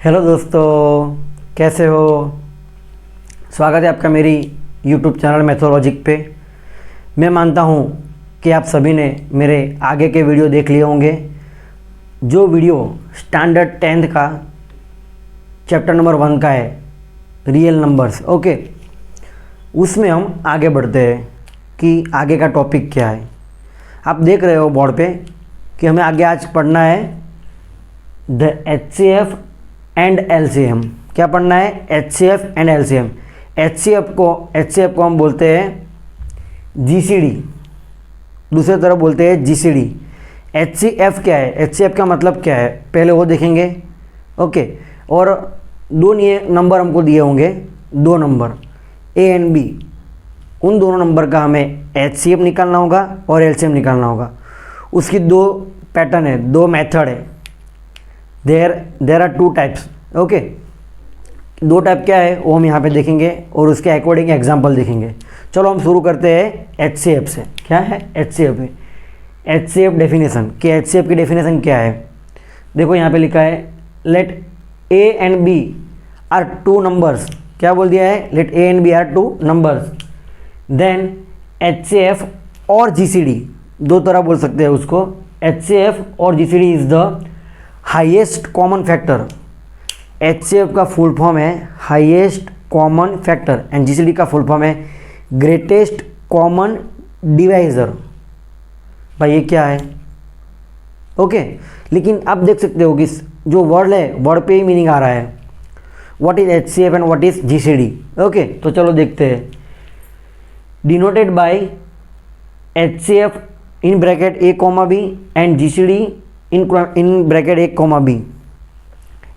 Hello दोस्तों, कैसे हो। स्वागत है आपका मेरी यूट्यूब चैनल मैथोलॉजिक पे। मैं मानता हूँ कि आप सभी ने मेरे आगे के वीडियो देख लिए होंगे। जो वीडियो स्टैंडर्ड 10th का चैप्टर नंबर 1 का है, रियल नंबर्स। ओके, उसमें हम आगे बढ़ते हैं कि आगे का टॉपिक क्या है। आप देख रहे हो बोर्ड पे कि हमें आगे आज पढ़ना है द HCF एंड LCM। क्या पढ़ना है? HCF and LCM। HCF को हम बोलते हैं GCD, दूसरी तरफ बोलते हैं GCD। HCF क्या है? HCF का मतलब क्या है पहले वो देखेंगे। ओके, और दो नंबर हमको दिए होंगे, दो नंबर A एंड B। उन दोनों नंबर का हमें HCF निकालना होगा और LCM निकालना होगा। उसकी दो पैटर्न है, दो मेथड है। There are two types. Okay, दो टाइप क्या है वो हम यहाँ पे देखेंगे और उसके अकॉर्डिंग एग्जांपल देखेंगे। चलो हम शुरू करते हैं HCF से। क्या है HCF में? HCF डेफिनेशन कि HCF की डेफिनेशन क्या है। देखो यहाँ पे लिखा है let A and B are two numbers. क्या बोल दिया है? Let A and B are two numbers, then HCF और GCD, दो तरह बोल सकते हैं उसको। HCF और GCD is the highest common factor. HCF का फुल फॉर्म है highest common factor and GCD का फुल फॉर्म है ग्रेटेस्ट कॉमन डिवाइजर। भाई ये क्या है? ओके, लेकिन आप देख सकते हो कि जो वर्ड है वर्ड पे ही मीनिंग आ रहा है। What is HCF and what is GCD। Okay, तो चलो देखते हैं। Denoted by HCF in bracket A, B and GCD in bracket A, B।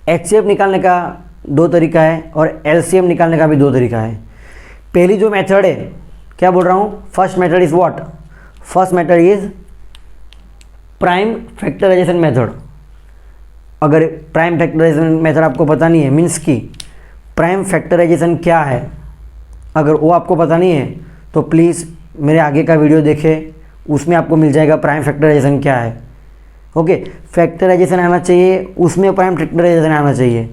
HCF निकालने का दो तरीका है और LCM निकालने का भी दो तरीका है। पहली जो मेथड है, क्या बोल रहा हूँ, first method is what? First method is prime factorisation method. अगर प्राइम फैक्टराइजेशन मेथड आपको पता नहीं है, मीन्स कि प्राइम फैक्टराइजेशन क्या है, अगर वो आपको पता नहीं है तो प्लीज़ मेरे आगे का वीडियो देखें, उसमें आपको मिल जाएगा प्राइम फैक्टराइजेशन क्या है। ओके, फैक्टराइजेशन आना चाहिए, उसमें प्राइम फैक्टराइजेशन आना चाहिए।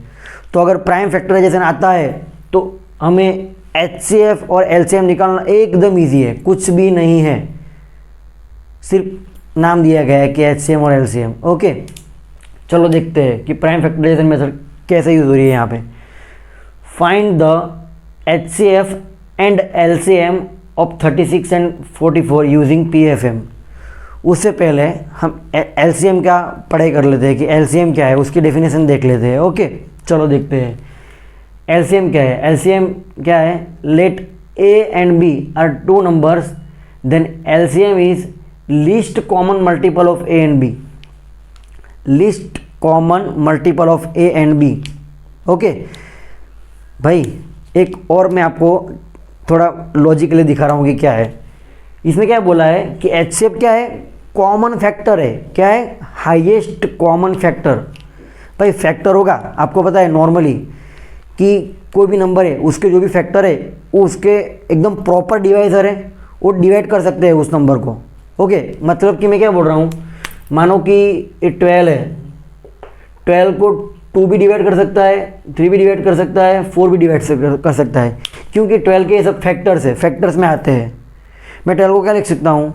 तो अगर प्राइम फैक्टराइजेशन आता है तो हमें HCF और LCM निकालना एकदम ईजी है, कुछ भी नहीं है, सिर्फ नाम दिया गया है कि HCM और LCM। ओके, चलो देखते हैं कि प्राइम फैक्टराइजेशन मेथड कैसे यूज हो रही है यहाँ पे। Find the HCF and LCM of 36 and 44 using PFM। उससे पहले हम LCM का पढ़ाई कर लेते हैं कि LCM क्या है, उसकी डेफिनेशन देख लेते हैं। ओके, चलो देखते हैं LCM क्या है। LCM क्या है? Let A and B are two numbers, then LCM is least common multiple of A and B। Least common multiple of A and B। Okay भाई, एक और मैं आपको थोड़ा लॉजिकली दिखा रहा हूँ कि क्या है इसमें। क्या बोला है कि HCF क्या है? कॉमन फैक्टर है। क्या है? Highest common factor. भाई फैक्टर होगा, आपको पता है नॉर्मली कि कोई भी नंबर है उसके जो भी फैक्टर है वो उसके एकदम प्रॉपर डिवाइजर है, वो डिवाइड कर सकते हैं उस नंबर को। ओके, मतलब कि मैं क्या बोल रहा हूँ, मानो कि ये 12 है, 12 को 2 भी डिवाइड कर सकता है, 3 भी डिवाइड कर सकता है, 4 भी डिवाइड कर सकता है, क्योंकि 12 के सब फैक्टर्स है, फैक्टर्स में आते हैं। मैं 12 को क्या लिख सकता हूँ?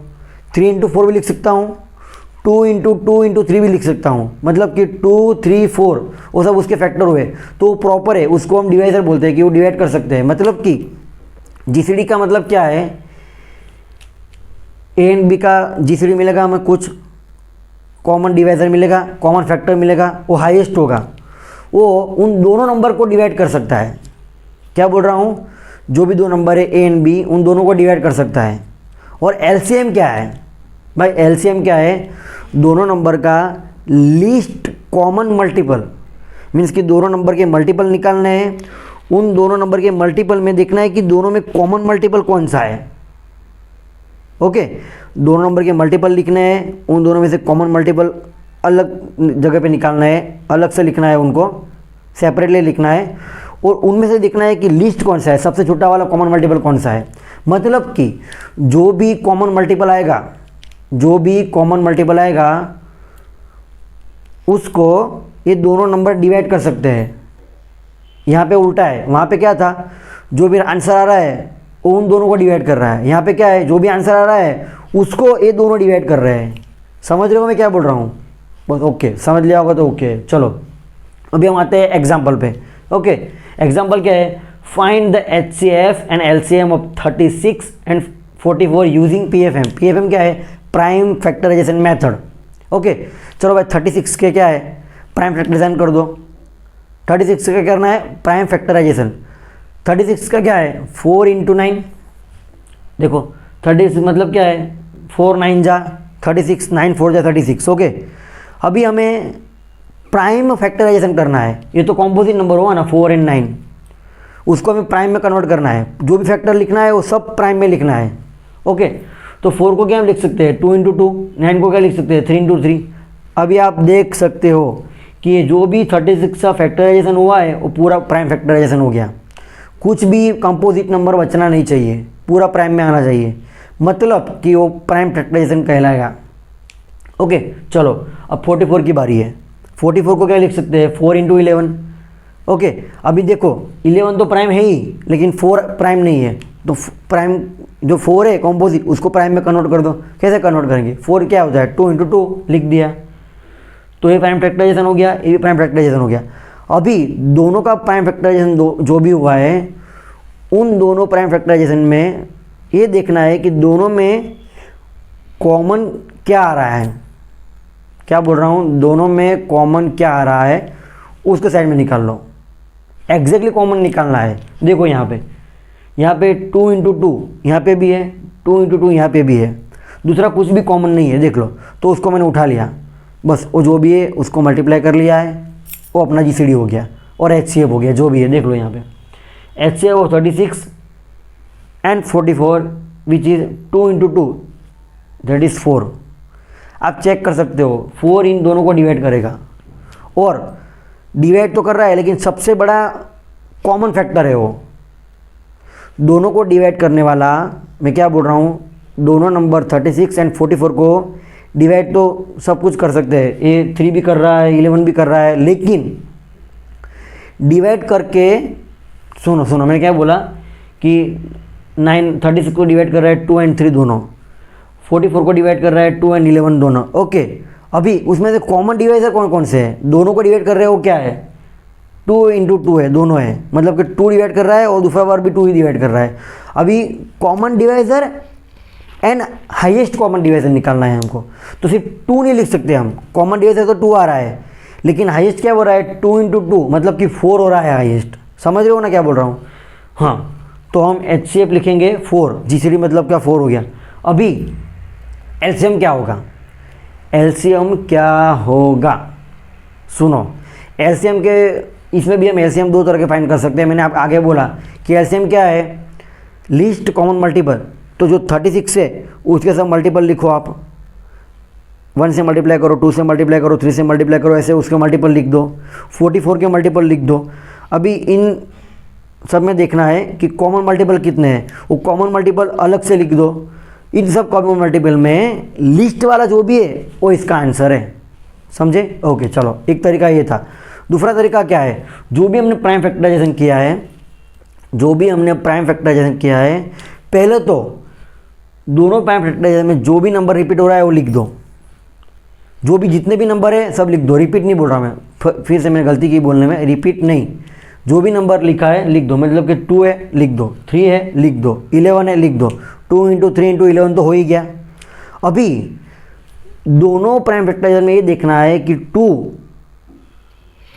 3 इंटू 4 भी लिख सकता हूँ, 2 इंटू 2 इंटू 3 भी लिख सकता हूँ। मतलब कि 2, 3, 4 वो सब उसके फैक्टर हुए, तो वो प्रॉपर है, उसको हम डिवाइजर बोलते हैं कि वो डिवाइड कर सकते हैं। मतलब कि GCD का मतलब क्या है? A एंड B का GCD मिलेगा हमें, कुछ कॉमन डिवाइजर मिलेगा, कॉमन फैक्टर मिलेगा, वो हाईएस्ट होगा, वो उन दोनों नंबर को डिवाइड कर सकता है। क्या बोल रहा हूँ? जो भी दो नंबर है A एंड B, उन दोनों को डिवाइड कर सकता है। और LCM क्या है? भाई LCM क्या है? दोनों नंबर का लीस्ट कॉमन मल्टीपल, मीन्स कि दोनों नंबर के मल्टीपल निकालने हैं, उन दोनों नंबर के मल्टीपल में देखना है कि दोनों में कॉमन मल्टीपल कौन सा है। ओके, दोनों नंबर के मल्टीपल लिखने हैं, उन दोनों में से कॉमन मल्टीपल अलग जगह पे निकालना है, अलग से लिखना है, उनको सेपरेटली लिखना है, और उनमें से देखना है कि लीस्ट कौन सा है, सबसे छोटा वाला कॉमन मल्टीपल कौन सा है। मतलब कि जो भी कॉमन मल्टीपल आएगा उसको ये दोनों नंबर डिवाइड कर सकते हैं। यहाँ पे उल्टा है, वहाँ पे क्या था, जो भी आंसर आ रहा है वो उन दोनों को डिवाइड कर रहा है। यहाँ पे क्या है, जो भी आंसर आ रहा है उसको ये दोनों डिवाइड कर रहे हैं। समझ रहे हो मैं क्या बोल रहा हूँ? बस ओके, समझ लिया होगा तो ओके। चलो अभी हम आते हैं एग्जाम्पल पे। ओके, एग्जाम्पल क्या है, find the HCF and LCM of 36 and 44 using PFM। PFM क्या है, प्राइम फैक्टराइजेशन मेथड। ओके, चलो भाई 36 के क्या है, प्राइम फैक्टराइजेशन कर दो। 36 का करना है प्राइम फैक्टराइजेशन। 36 का क्या है, 4 × 9। देखो 36 मतलब क्या है, 4 9 जा 36, 9 4 जा 36। ओके, अभी हमें प्राइम फैक्टराइजेशन करना है। ये तो कॉम्पोजिट नंबर होगा ना, 4 और 9, उसको हमें प्राइम में कन्वर्ट करना है। जो भी फैक्टर लिखना है वो सब प्राइम में लिखना है। ओके, तो 4 को क्या हम लिख सकते हैं, 2 × 2। 9 को क्या लिख सकते हैं, 3 × 3। अभी आप देख सकते हो कि ये जो भी 36 का फैक्टराइजेशन हुआ है वो पूरा प्राइम फैक्टराइजेशन हो गया। कुछ भी कंपोजिट नंबर बचना नहीं चाहिए, पूरा प्राइम में आना चाहिए, मतलब कि वो प्राइम फैक्टराइजेशन कहलाएगा। ओके, चलो अब 44 की बारी है। 44 को क्या लिख सकते हैं, 4 × 11। ओके, अभी देखो 11 तो प्राइम है ही, लेकिन 4 प्राइम नहीं है, तो प्राइम जो 4 है कॉम्पोजिट उसको प्राइम में कन्वर्ट कर दो। कैसे कन्वर्ट करेंगे, 4 क्या होता है, 2 × 2 लिख दिया, तो ये प्राइम फैक्टराइजेशन हो गया, ये भी प्राइम फैक्टराइजेशन हो गया। अभी दोनों का प्राइम फैक्टराइजेशन जो भी हुआ है, उन दोनों प्राइम फैक्टराइजेशन में ये देखना है कि दोनों में कॉमन क्या आ रहा है। क्या बोल रहा हूँ, दोनों में कॉमन क्या आ रहा है उसके साइड में निकाल लो। एग्जैक्टली कॉमन निकालना है। देखो यहाँ पे 2 × 2 यहाँ पे भी है, 2 × 2 यहाँ पे भी है, दूसरा कुछ भी कॉमन नहीं है, देख लो। तो उसको मैंने उठा लिया, बस वो जो भी है उसको मल्टीप्लाई कर लिया है, वो अपना GCD हो गया और HCF हो गया, जो भी है देख लो यहाँ पे। HCF of 36 and 44 which is 2 × 2 that is 4। आप चेक कर सकते हो, 4 इन दोनों को डिवाइड करेगा, और डिवाइड तो कर रहा है लेकिन सबसे बड़ा कॉमन फैक्टर है वो। दोनों को डिवाइड करने वाला, मैं क्या बोल रहा हूँ, दोनों नंबर 36 एंड 44 को डिवाइड तो सब कुछ कर सकते हैं, ये 3 भी कर रहा है, 11 भी कर रहा है, लेकिन डिवाइड करके, सुनो मैंने क्या बोला कि 36 को डिवाइड कर रहा है 2 और 3 दोनों, 44 को डिवाइड कर रहा है 2 और 11 दोनों। ओके, अभी उसमें से कॉमन डिवाइजर कौन कौन से हैं, दोनों को डिवाइड कर रहे हैं, वो क्या है, 2 × 2 है, दोनों है, मतलब कि 2 डिवाइड कर रहा है और दूसरा बार भी 2 ही डिवाइड कर रहा है। अभी common divisor and highest common divisor निकालना है हमको, तो सिर्फ 2 नहीं लिख सकते हम। कॉमन डिवाइजर तो 2 आ रहा है, लेकिन हाईएस्ट क्या हो रहा है, 2 × 2 मतलब कि 4 हो रहा है हाईएस्ट। समझ रहे हो ना क्या बोल रहा हूँ? हाँ, तो हम HCF लिखेंगे 4, GCD मतलब क्या 4 हो गया। अभी LCM क्या होगा, LCM क्या होगा, सुनो। LCM के इसमें भी हम LCM 2 तरह के फाइंड कर सकते हैं। मैंने आप आगे बोला कि LCM क्या है, लीस्ट कॉमन मल्टीपल। तो जो 36 है उसके सब मल्टीपल लिखो आप, 1 से मल्टीप्लाई करो, 2 से मल्टीप्लाई करो, 3 से मल्टीप्लाई करो, ऐसे उसके मल्टीपल लिख दो, 44 के मल्टीपल लिख दो। अभी इन सब में देखना है कि कॉमन मल्टीपल कितने हैं, वो कॉमन मल्टीपल अलग से लिख दो। इन सब कॉमन मल्टीपल में लिस्ट वाला जो भी है वो इसका आंसर है, समझे? ओके, चलो एक तरीका ये था। दूसरा तरीका क्या है, जो भी हमने प्राइम फैक्टराइजेशन किया है, पहले तो दोनों प्राइम फैक्टराइजेशन में जो भी नंबर रिपीट हो रहा है वो लिख दो। जो भी जितने भी नंबर है सब लिख दो, रिपीट नहीं बोल रहा मैं, फिर से मैंने गलती की बोलने में, रिपीट नहीं, जो भी नंबर लिखा है लिख दो। मतलब कि 2 है लिख दो, 3 है लिख दो, 11 है लिख दो। 2 × 3 × 11 तो हो ही गया। अभी दोनों प्राइम फैक्टराइजेशन में ये देखना है कि 2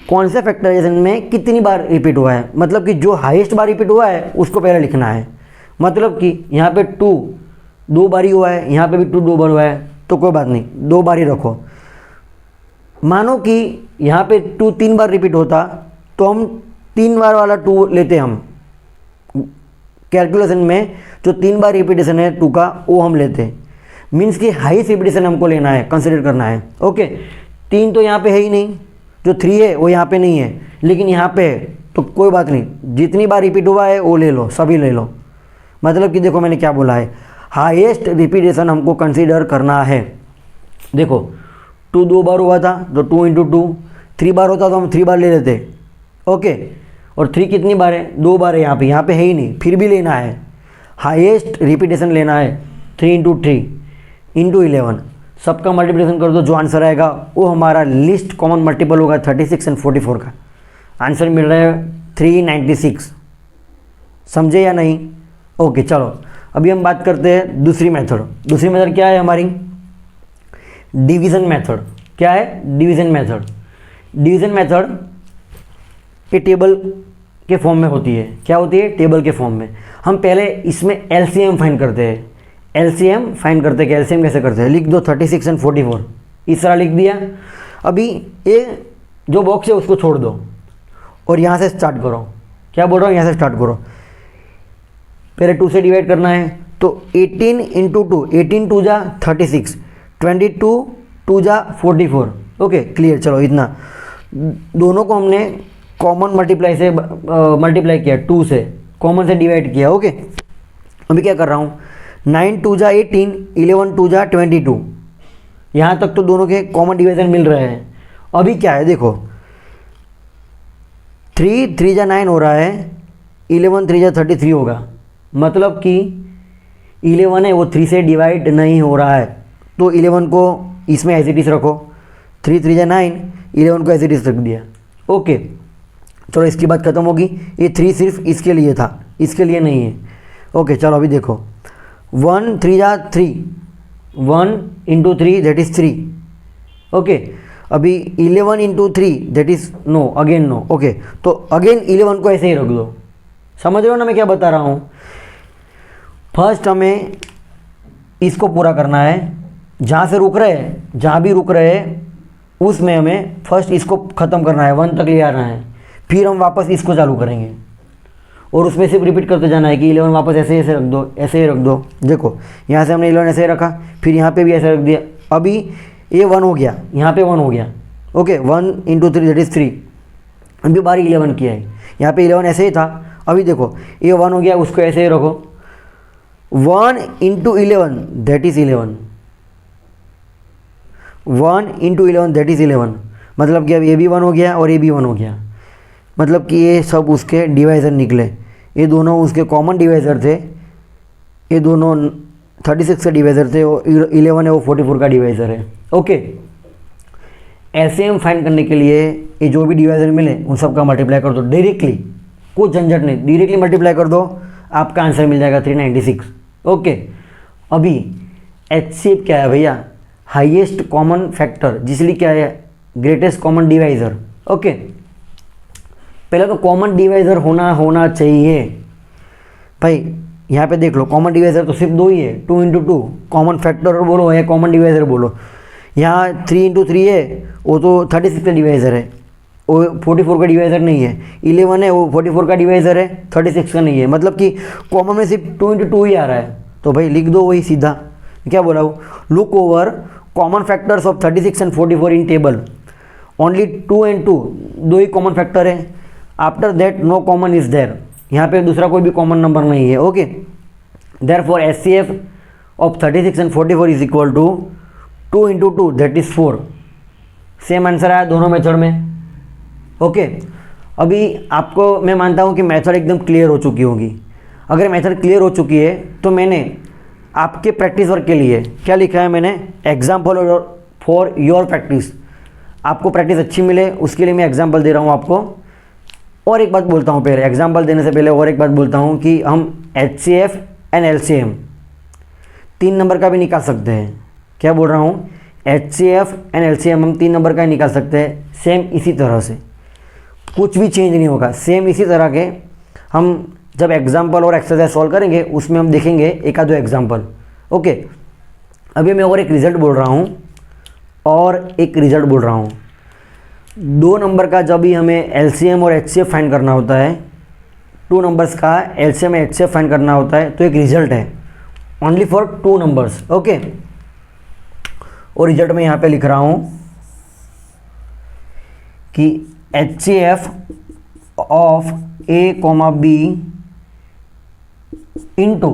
कौन से फैक्टराइजेशन में कितनी बार रिपीट हुआ है, मतलब कि जो हाईएस्ट बार रिपीट हुआ है उसको पहले लिखना है। मतलब कि यहाँ पे 2 2 बार ही हुआ है, यहाँ पे भी 2 2 बार हुआ है, तो कोई बात नहीं, 2 बार ही रखो। मानो कि यहाँ पे 2 3 बार रिपीट होता तो हम 3 बार वाला 2 लेते, हम कैलकुलेशन में जो 3 बार रिपीटेशन है 2 का वो हम लेते। मीन्स कि हाईएस्ट रिपीटेशन हमको लेना है, कंसिडर करना है। ओके, 3 तो यहाँ पे है ही नहीं, जो 3 है वो यहाँ पे नहीं है, लेकिन यहाँ पे है, तो कोई बात नहीं, जितनी बार रिपीट हुआ है वो ले लो, सभी ले लो। मतलब कि देखो मैंने क्या बोला है, हाईएस्ट रिपीटेशन हमको कंसीडर करना है। देखो 2 2 बार हुआ था तो 2 × 2, 3 बार होता तो हम 3 बार ले लेते। ओके, और 3 कितनी बार है, 2 बार है यहाँ पे है ही नहीं, फिर भी लेना है, हाईएस्ट रिपीटेशन लेना है। 3 इंटू 3 इंटू 11, सबका मल्टीप्लिकेशन कर दो, जो आंसर आएगा वो हमारा लिस्ट कॉमन मल्टीपल होगा 36 एंड 44 का। आंसर मिल रहा है 396। समझे या नहीं? ओके चलो अभी हम बात करते हैं दूसरी मेथड। दूसरी मेथड क्या है हमारी? Division method. क्या है? Division method. डिवीज़न मेथड ये टेबल के फॉर्म में होती है। क्या होती है? टेबल के फॉर्म में। हम पहले इसमें एलसीएम फाइंड करते हैं। एलसीएम फाइंड करते हैं कि एलसीएम कैसे करते हैं। लिख दो 36 एंड 44, इस तरह लिख दिया। अभी ये जो बॉक्स है उसको छोड़ दो और यहाँ से स्टार्ट करो। क्या बोल रहा हूँ? यहाँ से स्टार्ट करो। पहले 2 से डिवाइड करना है तो 18 इंटू 2, 18 2 जा 36, 22 2 जा 44। Okay clear. चलो इतना, दोनों को हमने कॉमन मल्टीप्लाई से मल्टीप्लाई किया, 2 से कॉमन से डिवाइड किया। ओके अभी क्या कर रहा हूँ, 9 2 जा 18, 11 2 जा 22, यहाँ तक तो दोनों के कॉमन डिवीजन मिल रहे हैं। अभी क्या है देखो, 3 3 जा 9 हो रहा है, 11 3 जा 33 होगा, मतलब कि 11 है वो 3 से डिवाइड नहीं हो रहा है, तो 11 को इसमें एज इट इज रखो। 3 3 जा 9, 11 को एज इट इज रख दिया। ओके चलो इसकी बात खत्म होगी। ये 3 सिर्फ इसके लिए था, इसके लिए नहीं है। ओके चलो अभी देखो, 1 3 जा 3, 1 इंटू 3 दैट इज़ 3। ओके अभी 11 into 3 that is no, again no. Okay तो अगेन 11 को ऐसे ही रख दो। समझ रहे हो ना मैं क्या बता रहा हूँ? फर्स्ट हमें इसको पूरा करना है, जहाँ से रुक रहे हैं, जहाँ भी रुक रहे हैं उसमें हमें फर्स्ट इसको ख़त्म करना है, 1 तक ले आना है, फिर हम वापस इसको चालू करेंगे और उसमें सिर्फ रिपीट करते जाना है कि 11 वापस ऐसे ऐसे रख दो, ऐसे ही रख दो। देखो यहाँ से हमने 11 ऐसे ही रखा, फिर यहाँ पे भी ऐसे रख दिया। अभी ये 1 हो गया, यहाँ पे 1 हो गया। Okay 1 into 3 that is 3। अभी बारी 11 की है, यहाँ पे 11 ऐसे ही था। अभी देखो ये 1 हो गया, उसको ऐसे ही रखो। 1 into 11 that is 11, 1 into 11 that is 11, मतलब कि अब ये भी 1 हो गया और ये भी 1 हो गया, मतलब कि ये सब उसके डिवाइज़र निकले। ये दोनों उसके कॉमन डिवाइज़र थे, ये दोनों 36 के डिवाइज़र थे, और 11 है वो 44 का डिवाइज़र है। ओके एलसीएम फाइंड करने के लिए ये जो भी डिवाइज़र मिले उन सब का मल्टीप्लाई कर दो डायरेक्टली, कोई झंझट नहीं, डायरेक्टली मल्टीप्लाई कर दो, आपका आंसर मिल जाएगा 396। ओके अभी एचसीएफ क्या है भैया? हाईएस्ट कॉमन फैक्टर, जिसलिए क्या है? Greatest common divisor. ओके पहले तो कॉमन डिवाइज़र होना चाहिए भाई। यहाँ पे देख लो कॉमन डिवाइज़र तो सिर्फ 2 ही है, 2 इंटू 2 कॉमन फैक्टर बोलो या कॉमन डिवाइज़र बोलो। यहाँ 3 इंटू 3 है, वो तो 36 का डिवाइज़र है, वो 44 का डिवाइज़र नहीं है। 11 है वो 44 का डिवाइज़र है, 36 का नहीं है, मतलब कि कॉमन में सिर्फ 2 इंटू 2 ही आ रहा है। तो भाई लिख दो वही सीधा। क्या बोला वो? Look over common factors of 36 and 44 in table, only 2 and 2, 2 ही कॉमन फैक्टर है। After that no common is there, यहाँ पे दूसरा कोई भी कॉमन नंबर नहीं है। Okay therefore HCF of 36 and 44 is equal to 2 into 2 that is 4। Same answer आया दोनों मेथड में। ओके अभी आपको मैं मानता हूँ कि मेथड एकदम क्लियर हो चुकी होगी। अगर मेथड क्लियर हो चुकी है तो मैंने आपके प्रैक्टिस वर्क के लिए क्या लिखा है? मैंने एग्जाम्पल फॉर योर प्रैक्टिस, आपको प्रैक्टिस अच्छी मिले उसके लिए मैं एग्जाम्पल दे रहा हूँ आपको। और एक बात बोलता हूँ पहले, एग्जाम्पल देने से पहले और एक बात बोलता हूँ कि हम एचसीएफ एंड एलसीएम 3 नंबर का भी निकाल सकते हैं। क्या बोल रहा हूँ? एचसीएफ एंड एलसीएम हम 3 नंबर का ही निकाल सकते हैं, सेम इसी तरह से, कुछ भी चेंज नहीं होगा, सेम इसी तरह के। हम जब एग्जाम्पल और एक्सरसाइज सॉल्व करेंगे उसमें हम देखेंगे एक आधो एग्जाम्पल। ओके अभी मैं और एक रिजल्ट बोल रहा हूँ और एक रिजल्ट बोल रहा हूँ। 2 नंबर का जब भी हमें एलसीएम और एचसीएफ फाइंड करना होता है, 2 नंबर्स का एलसीएम एचसीएफ फाइंड करना होता है, तो एक रिजल्ट है ओनली फॉर 2 नंबर्स। ओके और रिजल्ट में यहाँ पे लिख रहा हूँ कि HCF of A comma B into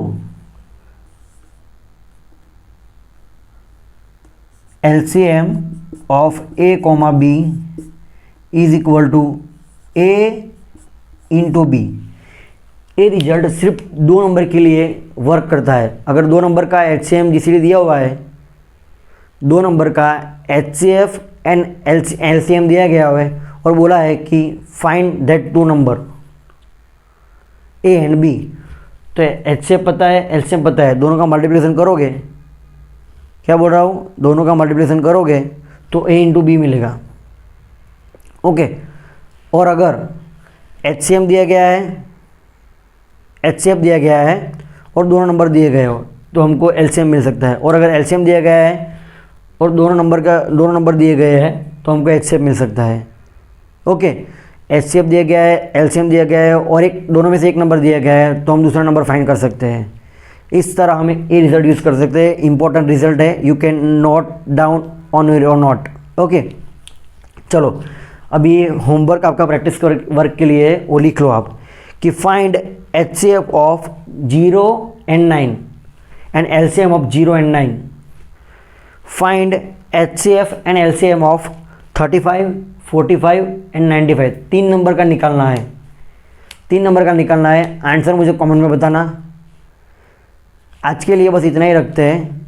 LCM of A comma B is equal to A into B. ये रिजल्ट सिर्फ 2 नंबर के लिए वर्क करता है। अगर 2 नंबर का HCM GCD दिया हुआ है, 2 नंबर का HCF एंड LCM दिया गया हुआ है और बोला है कि find that 2 number A and B, तो HCF पता है, LCM पता है, दोनों का मल्टीप्लिकेशन करोगे, क्या बोल रहा हूँ, दोनों का मल्टीप्लिकेशन करोगे तो A इंटू बी मिलेगा। ओके, और अगर HCM दिया गया है, HCF दिया गया है और दोनों नंबर दिए गए हो तो हमको LCM मिल सकता है। और अगर LCM दिया गया है और दोनों नंबर दिए गए हैं तो हमको HCF मिल सकता है। ओके, HCF दिया गया है, LCM दिया गया है और दोनों में से एक नंबर दिया गया है तो हम दूसरा नंबर फाइंड कर सकते हैं। इस तरह हम ये रिजल्ट यूज़ कर सकते हैं। इंपॉर्टेंट रिजल्ट है, you can note down on your note. Okay, चलो अभी होमवर्क आपका प्रैक्टिस वर्क के लिए वो लिख लो आप कि find HCF of 0 and 9 and LCM of 0 and 9। Find HCF and LCM of 35, 45 and 95। 3 number का निकालना है, 3 नंबर का निकालना है। आंसर मुझे कमेंट में बताना। आज के लिए बस इतना ही रखते हैं।